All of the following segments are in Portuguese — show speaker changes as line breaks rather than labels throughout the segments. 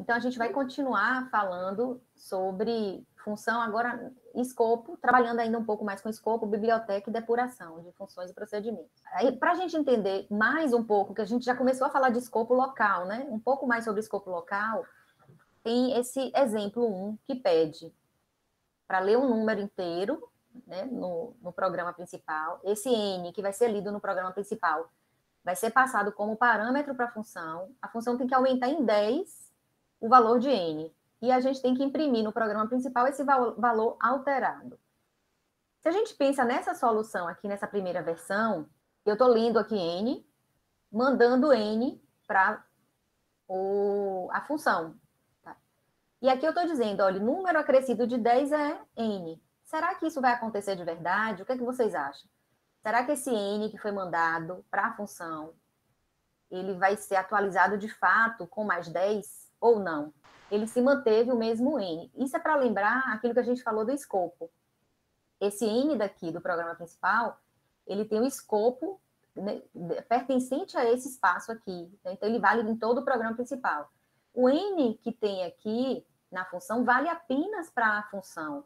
Então, a gente vai continuar falando sobre função, agora escopo, trabalhando ainda um pouco mais com escopo, biblioteca e depuração de funções e procedimentos. Para a gente entender mais um pouco, que a gente já começou a falar de escopo local, né? Um pouco mais sobre escopo local, tem esse exemplo 1 que pede para ler um número inteiro, né, no programa principal. Esse N, que vai ser lido no programa principal, vai ser passado como parâmetro para a função tem que aumentar em 10 o valor de N, e a gente tem que imprimir no programa principal esse valor alterado. Se a gente pensa nessa solução aqui, nessa primeira versão, eu estou lendo aqui N, mandando N para a função. Tá? E aqui eu estou dizendo, olha, número acrescido de 10 é N. Será que isso vai acontecer de verdade? O que é que vocês acham? Será que esse N que foi mandado para a função, ele vai ser atualizado de fato com mais 10 ou não? Ele se manteve o mesmo N. Isso é para lembrar aquilo que a gente falou do escopo. Esse N daqui do programa principal, ele tem um escopo, né, pertencente a esse espaço aqui. Né? Então, ele vale em todo o programa principal. O N que tem aqui na função vale apenas para a função.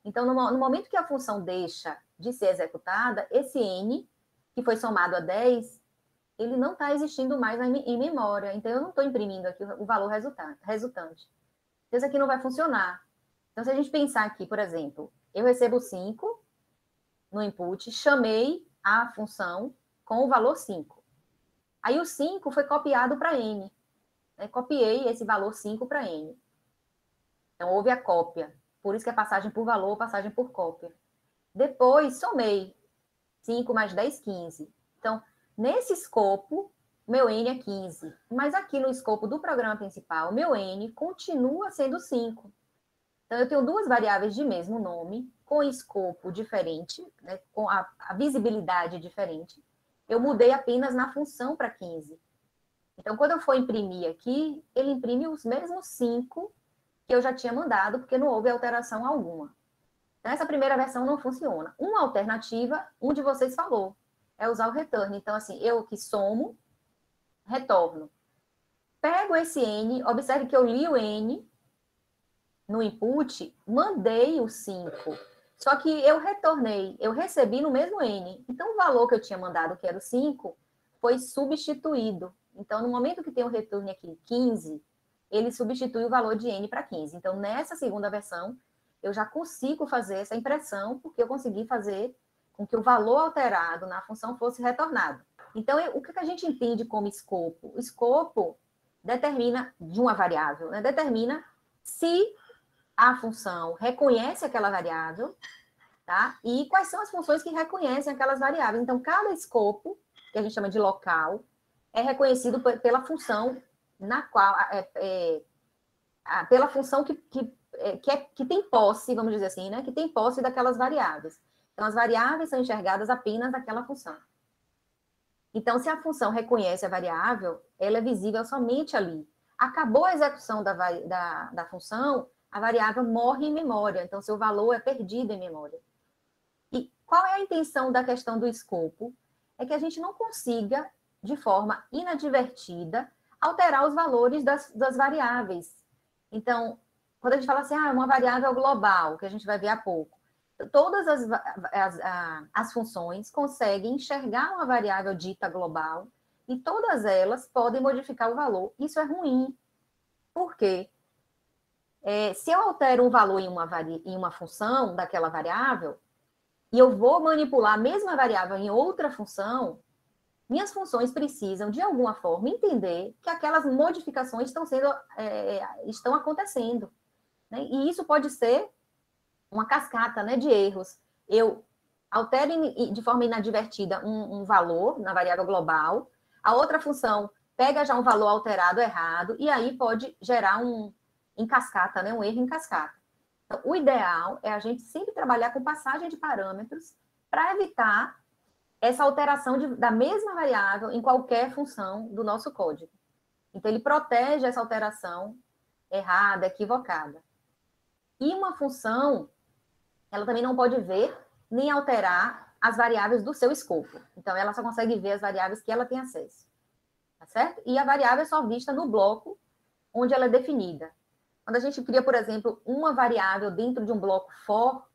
Então, no momento que a função deixa de ser executada, esse N, que foi somado a 10, ele não está existindo mais em memória. Então, eu não estou imprimindo aqui o valor resultante. Isso aqui não vai funcionar. Então, se a gente pensar aqui, por exemplo, eu recebo 5 no input, chamei a função com o valor 5. Aí o 5 foi copiado para N. Né? Copiei esse valor 5 para N. Então, houve a cópia. Por isso que é passagem por valor, passagem por cópia. Depois, somei 5 mais 10, 15. Então, nesse escopo, meu N é 15. Mas aqui no escopo do programa principal, meu N continua sendo 5. Então, eu tenho duas variáveis de mesmo nome, com escopo diferente, né, com a visibilidade diferente. Eu mudei apenas na função para 15. Então, quando eu for imprimir aqui, ele imprime os mesmos 5 que eu já tinha mandado, porque não houve alteração alguma. Então, essa primeira versão não funciona. Uma alternativa, um de vocês falou, é usar o return. Então, assim, eu que somo, retorno. Pego esse N, observe que eu li o N no input, mandei o 5. Só que eu retornei, eu recebi no mesmo N. Então, o valor que eu tinha mandado, que era o 5, foi substituído. Então, no momento que tem o return aqui, 15, ele substitui o valor de N para 15. Então, nessa segunda versão, eu já consigo fazer essa impressão, porque eu consegui fazer com que o valor alterado na função fosse retornado. Então, o que a gente entende como escopo? O escopo determina, de uma variável, né? Determina se a função reconhece aquela variável, tá? E quais são as funções que reconhecem aquelas variáveis. Então, cada escopo, que a gente chama de local, é reconhecido pela função na qual, pela função que tem posse, vamos dizer assim, né? Que tem posse daquelas variáveis. Então, as variáveis são enxergadas apenas daquela função. Então, se a função reconhece a variável, ela é visível somente ali. Acabou a execução da função, a variável morre em memória. Então, seu valor é perdido em memória. E qual é a intenção da questão do escopo? É que a gente não consiga, de forma inadvertida, alterar os valores das variáveis. Então, quando a gente fala assim, uma variável global, que a gente vai ver há pouco, todas as funções conseguem enxergar uma variável dita global e todas elas podem modificar o valor. Isso é ruim. Por quê? Se eu altero um valor em uma função daquela variável, e eu vou manipular a mesma variável em outra função, minhas funções precisam, de alguma forma, entender que aquelas modificações estão acontecendo. Né? E isso pode ser uma cascata, né, de erros. Eu altero de forma inadvertida um valor na variável global, a outra função pega já um valor alterado errado, e aí pode gerar em cascata, né, um erro em cascata. Então, o ideal é a gente sempre trabalhar com passagem de parâmetros para evitar essa alteração da mesma variável em qualquer função do nosso código. Então, ele protege essa alteração errada, equivocada. E uma função, ela também não pode ver nem alterar as variáveis do seu escopo. Então, ela só consegue ver as variáveis que ela tem acesso. Tá certo? E a variável é só vista no bloco onde ela é definida. Quando a gente cria, por exemplo, uma variável dentro de um bloco for,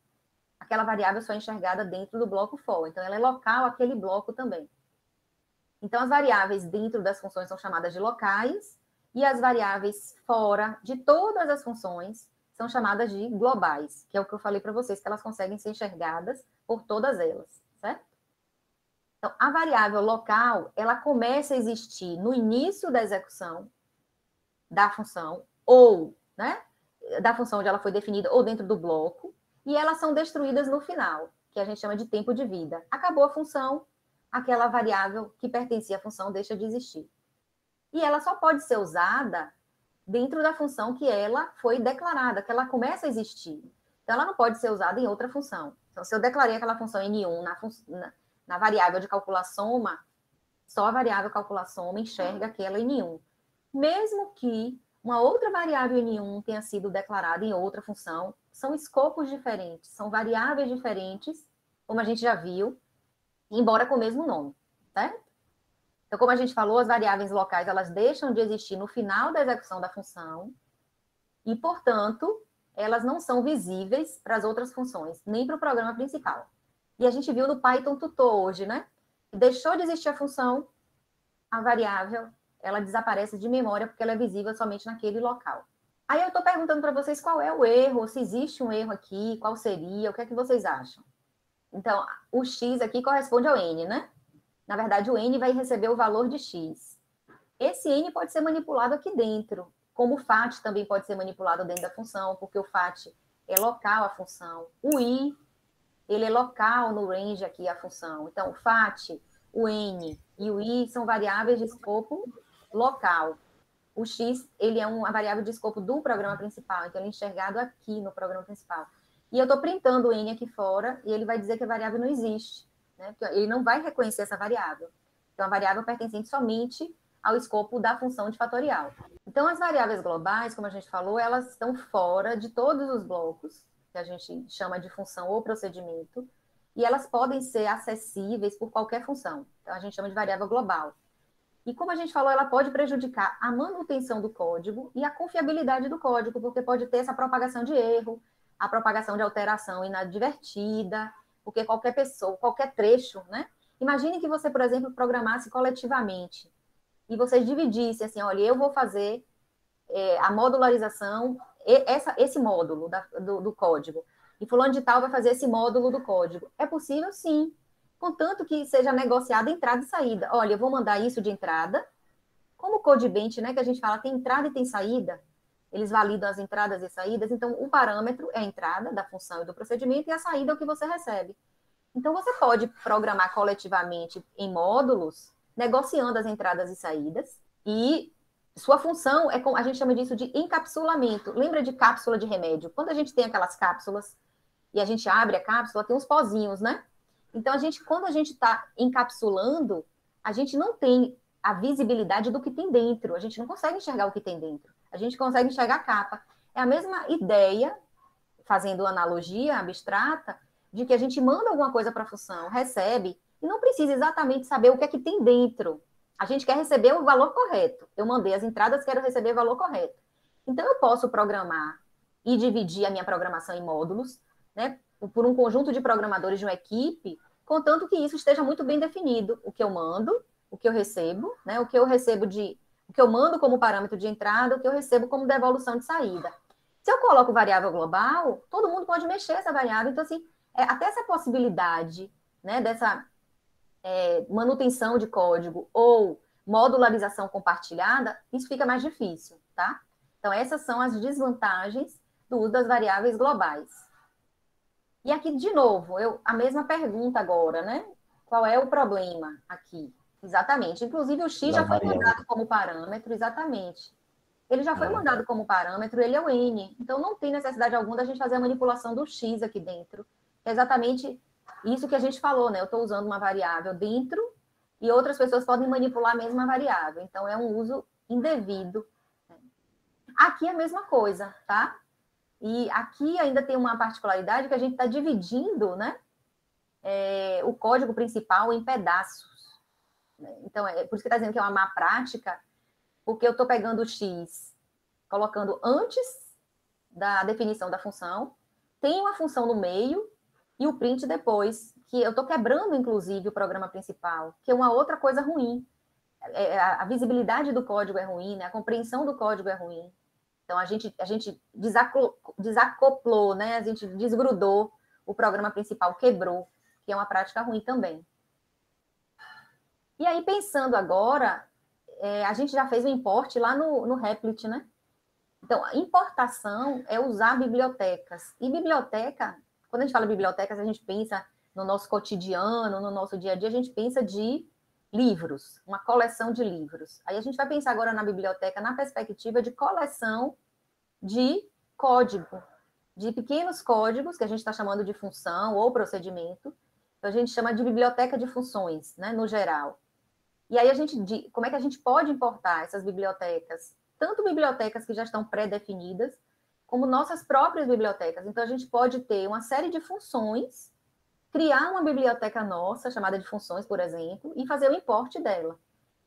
aquela variável só é enxergada dentro do bloco for. Então, ela é local àquele bloco também. Então, as variáveis dentro das funções são chamadas de locais, e as variáveis fora de todas as funções são chamadas de globais, que é o que eu falei para vocês, que elas conseguem ser enxergadas por todas elas, certo? Então, a variável local, ela começa a existir no início da execução da função, ou, né, da função onde ela foi definida, ou dentro do bloco, e elas são destruídas no final, que a gente chama de tempo de vida. Acabou a função, aquela variável que pertencia à função deixa de existir. E ela só pode ser usada dentro da função que ela foi declarada, que ela começa a existir. Então, ela não pode ser usada em outra função. Então, se eu declarei aquela função N1 na variável de calcular soma, só a variável calcular soma enxerga aquela N1. Mesmo que uma outra variável N1 tenha sido declarada em outra função, são escopos diferentes, são variáveis diferentes, como a gente já viu, embora com o mesmo nome, certo? Então, como a gente falou, as variáveis locais, elas deixam de existir no final da execução da função e, portanto, elas não são visíveis para as outras funções, nem para o programa principal. E a gente viu no Python tutor hoje, né? Deixou de existir a função, a variável, ela desaparece de memória porque ela é visível somente naquele local. Aí eu estou perguntando para vocês qual é o erro, se existe um erro aqui, qual seria, o que é que vocês acham? Então, o x aqui corresponde ao n, né? Na verdade, o n vai receber o valor de x. Esse n pode ser manipulado aqui dentro, como o fat também pode ser manipulado dentro da função, porque o fat é local a função. O i, ele é local no range aqui a função. Então, o fat, o n e o i são variáveis de escopo local. O x, ele é uma variável de escopo do programa principal, então ele é enxergado aqui no programa principal. E eu estou printando o n aqui fora, e ele vai dizer que a variável não existe, né? Porque ele não vai reconhecer essa variável. Então, a variável pertencente somente ao escopo da função de fatorial. Então, as variáveis globais, como a gente falou, elas estão fora de todos os blocos, que a gente chama de função ou procedimento, e elas podem ser acessíveis por qualquer função. Então, a gente chama de variável global. E como a gente falou, ela pode prejudicar a manutenção do código e a confiabilidade do código, porque pode ter essa propagação de erro, a propagação de alteração inadvertida, porque qualquer pessoa, qualquer trecho, né? Imagine que você, por exemplo, programasse coletivamente e vocês dividissem assim, olha, eu vou fazer a modularização, esse módulo do código, e fulano de tal vai fazer esse módulo do código. É possível, sim, contanto que seja negociada entrada e saída. Olha, eu vou mandar isso de entrada, como o Codebench, né, que a gente fala, tem entrada e tem saída, eles validam as entradas e saídas, então o parâmetro é a entrada da função e do procedimento, e a saída é o que você recebe. Então, você pode programar coletivamente em módulos, negociando as entradas e saídas, e sua função é, a gente chama disso de encapsulamento. Lembra de cápsula de remédio? Quando a gente tem aquelas cápsulas e a gente abre a cápsula, tem uns pozinhos, né? Então, quando a gente está encapsulando, a gente não tem a visibilidade do que tem dentro. A gente não consegue enxergar o que tem dentro. A gente consegue enxergar a capa. É a mesma ideia, fazendo analogia abstrata, de que a gente manda alguma coisa para a função, recebe, e não precisa exatamente saber o que é que tem dentro. A gente quer receber o valor correto. Eu mandei as entradas, quero receber o valor correto. Então, eu posso programar e dividir a minha programação em módulos, né, por um conjunto de programadores de uma equipe, contanto que isso esteja muito bem definido. O que eu mando, o que eu recebo, né, o que eu mando como parâmetro de entrada, o que eu recebo como devolução de saída. Se eu coloco variável global, todo mundo pode mexer essa variável. Então, assim, até essa possibilidade, né, dessa manutenção de código ou modularização compartilhada, isso fica mais difícil, tá? Então, essas são as desvantagens do uso das variáveis globais. E aqui, de novo, a mesma pergunta agora, né? Qual é o problema aqui? Exatamente. Inclusive, o X já foi mandado como parâmetro, exatamente. Ele já foi mandado como parâmetro, ele é o N. Então, não tem necessidade alguma da gente fazer a manipulação do X aqui dentro. É exatamente isso que a gente falou, né? Eu estou usando uma variável dentro e outras pessoas podem manipular a mesma variável. Então, é um uso indevido. Aqui é a mesma coisa, tá? E aqui ainda tem uma particularidade que a gente está dividindo, né? O código principal em pedaços. Então, por isso que está dizendo que é uma má prática, porque eu estou pegando o X colocando antes da definição da função, tem uma função no meio e o print depois, que eu estou quebrando, inclusive, o programa principal, que é uma outra coisa ruim. A visibilidade do código é ruim, né? A compreensão do código é ruim. Então, a gente desacoplou, né? A gente desgrudou o programa principal, quebrou, que é uma prática ruim também. E aí, pensando agora, a gente já fez o import lá no Replit, né? Então, a importação é usar bibliotecas. E biblioteca, quando a gente fala bibliotecas, a gente pensa no nosso cotidiano, no nosso dia a dia, a gente pensa de livros, uma coleção de livros. Aí a gente vai pensar agora na biblioteca na perspectiva de coleção de código, de pequenos códigos, que a gente está chamando de função ou procedimento. Então, a gente chama de biblioteca de funções, né, no geral. E aí, como é que a gente pode importar essas bibliotecas? Tanto bibliotecas que já estão pré-definidas, como nossas próprias bibliotecas. Então, a gente pode ter uma série de funções, criar uma biblioteca nossa, chamada de funções, por exemplo, e fazer o import dela.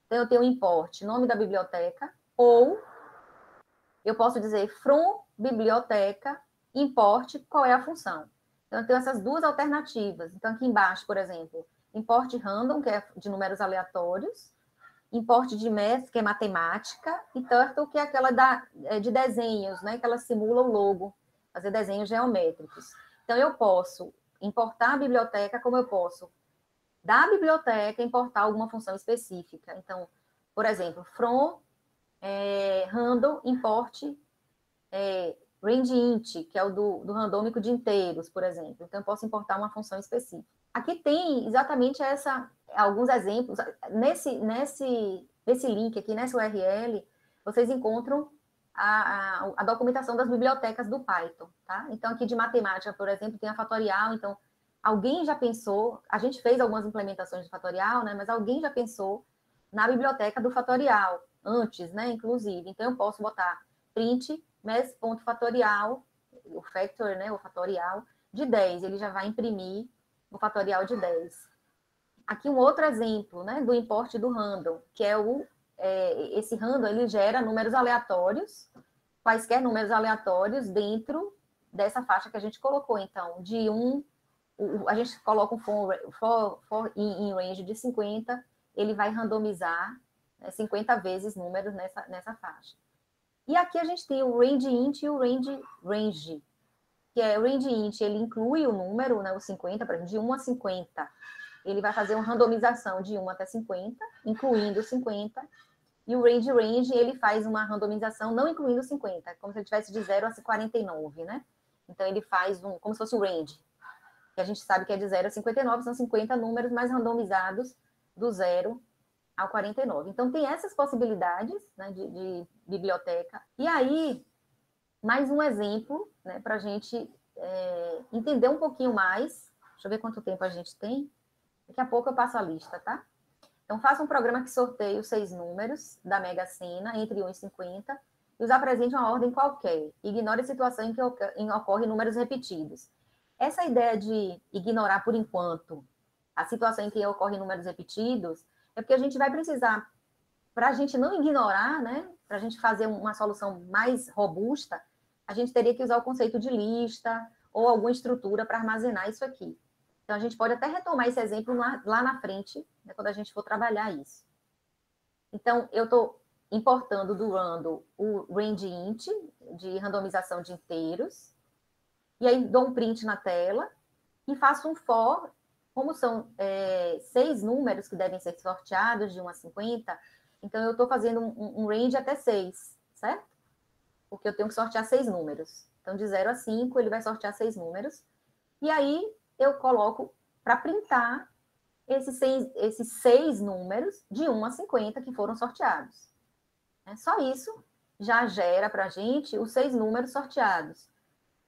Então, eu tenho o import, nome da biblioteca, ou eu posso dizer from biblioteca, import, qual é a função. Então, eu tenho essas duas alternativas. Então, aqui embaixo, por exemplo, import random, que é de números aleatórios, import de math, que é matemática, e turtle, que é aquela de desenhos, né, que ela simula o logo, fazer desenhos geométricos. Então, eu posso importar a biblioteca, como eu posso da biblioteca importar alguma função específica. Então, por exemplo, from random import range int, que é o do randômico de inteiros, por exemplo. Então, eu posso importar uma função específica. Aqui tem exatamente alguns exemplos. Nesse link aqui, nessa URL, vocês encontram a documentação das bibliotecas do Python, tá? Então, aqui de matemática, por exemplo, tem a fatorial. Então, alguém já pensou, a gente fez algumas implementações de fatorial, né? Mas alguém já pensou na biblioteca do fatorial, antes, né? Inclusive. Então, eu posso botar print math.fatorial, o factor, né? O fatorial, de 10. Ele já vai imprimir o fatorial de 10. Aqui um outro exemplo, né, do import do random, que é esse random, ele gera números aleatórios, quaisquer números aleatórios dentro dessa faixa que a gente colocou. Então, a gente coloca um for in range de 50, ele vai randomizar 50 vezes números nessa faixa. E aqui a gente tem o range int e o range, que é o range int, ele inclui o número, né, o 50, por exemplo, de 1 a 50. Ele vai fazer uma randomização de 1 até 50, incluindo 50. E o range, ele faz uma randomização não incluindo 50, como se ele tivesse de 0 a 49, né? Então, ele faz como se fosse o range, que a gente sabe que é de 0 a 59, são 50 números mais randomizados do 0 ao 49. Então, tem essas possibilidades, né, de biblioteca. E aí, mais um exemplo, né, para a gente entender um pouquinho mais. Deixa eu ver quanto tempo a gente tem. Daqui a pouco eu passo a lista, tá? Então, faça um programa que sorteie os 6 números da Mega Sena, entre 1 e 50, e os apresente uma ordem qualquer. Ignore a situação em que ocorrem números repetidos. Essa ideia de ignorar, por enquanto, a situação em que ocorrem números repetidos, é porque a gente vai precisar, para a gente não ignorar, né, para a gente fazer uma solução mais robusta, a gente teria que usar o conceito de lista ou alguma estrutura para armazenar isso aqui. Então, a gente pode até retomar esse exemplo lá na frente, né, quando a gente for trabalhar isso. Então, eu estou importando do random o range int, de randomização de inteiros, e aí dou um print na tela, e faço um for, como são 6 números que devem ser sorteados, de 1 a 50, então eu estou fazendo um range até 6, certo? Porque eu tenho que sortear 6 números. Então, de 0 a 5, ele vai sortear 6 números, e aí eu coloco para printar esses 6 números de 1 a 50 que foram sorteados. Só isso já gera para a gente os 6 números sorteados.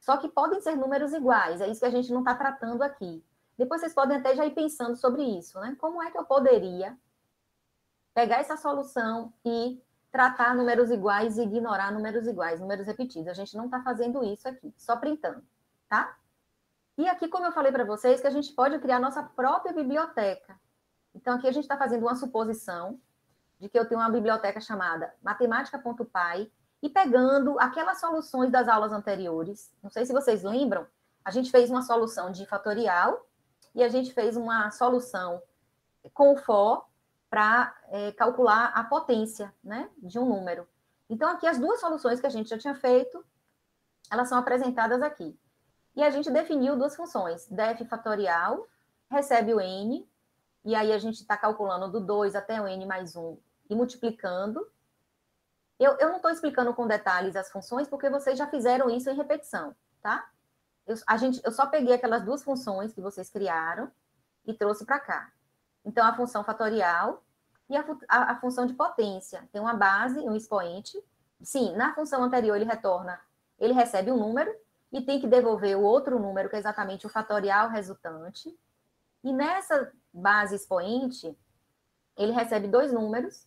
Só que podem ser números iguais, é isso que a gente não está tratando aqui. Depois vocês podem até já ir pensando sobre isso, né? Como é que eu poderia pegar essa solução e tratar números iguais e ignorar números iguais, números repetidos? A gente não está fazendo isso aqui, só printando, tá? E aqui, como eu falei para vocês, que a gente pode criar nossa própria biblioteca. Então, aqui a gente está fazendo uma suposição de que eu tenho uma biblioteca chamada matemática.py e pegando aquelas soluções das aulas anteriores. Não sei se vocês lembram, a gente fez uma solução de fatorial e a gente fez uma solução com o for para calcular a potência, né, de um número. Então, aqui as duas soluções que a gente já tinha feito, elas são apresentadas aqui. E a gente definiu duas funções. Def fatorial recebe o n, e aí a gente está calculando do 2 até o n mais 1 e multiplicando. Eu não estou explicando com detalhes as funções, porque vocês já fizeram isso em repetição, tá? Eu só peguei aquelas duas funções que vocês criaram e trouxe para cá. Então, a função fatorial e a função de potência. Tem uma base, um expoente. Sim, na função anterior ele recebe um número e tem que devolver o outro número, que é exatamente o fatorial resultante. E nessa base expoente, ele recebe dois números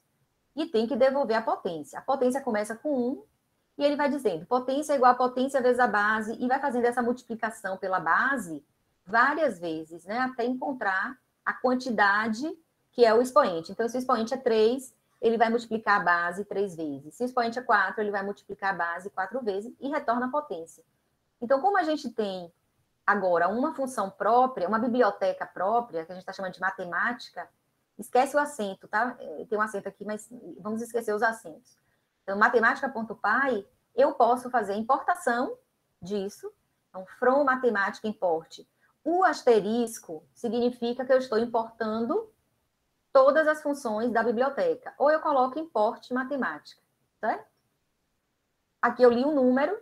e tem que devolver a potência. A potência começa com 1 e ele vai dizendo potência é igual a potência vezes a base e vai fazendo essa multiplicação pela base várias vezes, né, até encontrar a quantidade que é o expoente. Então, se o expoente é 3, ele vai multiplicar a base 3 vezes. Se o expoente é 4, ele vai multiplicar a base 4 vezes e retorna a potência. Então, como a gente tem agora uma função própria, uma biblioteca própria, que a gente está chamando de matemática, esquece o acento, tá? Tem um acento aqui, mas vamos esquecer os acentos. Então, matemática.py, eu posso fazer importação disso. Então, from matemática import. O asterisco significa que eu estou importando todas as funções da biblioteca. Ou eu coloco import matemática, certo? Aqui eu li um número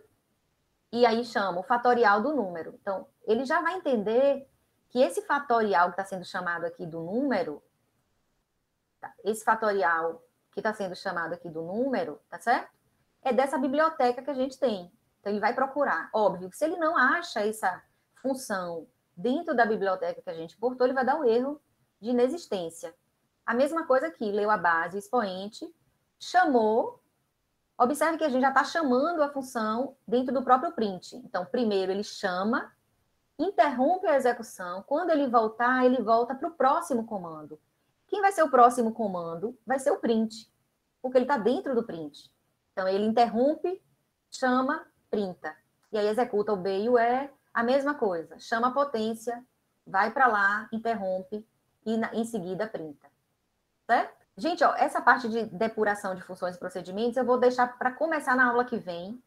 e aí chamo o fatorial do número. Então, ele já vai entender que esse fatorial que está sendo chamado aqui do número, esse fatorial que está sendo chamado aqui do número, tá certo? É dessa biblioteca que a gente tem. Então, ele vai procurar. Óbvio que se ele não acha essa função dentro da biblioteca que a gente importou, ele vai dar um erro de inexistência. A mesma coisa aqui, leu a base, o expoente, chamou. Observe que a gente já está chamando a função dentro do próprio print. Então, primeiro ele chama, interrompe a execução. Quando ele voltar, ele volta para o próximo comando. Quem vai ser o próximo comando? Vai ser o print, porque ele está dentro do print. Então, ele interrompe, chama, printa. E aí executa o B e o E, a mesma coisa. Chama a potência, vai para lá, interrompe e em seguida printa. Certo? Gente, ó, essa parte de depuração de funções e procedimentos eu vou deixar para começar na aula que vem,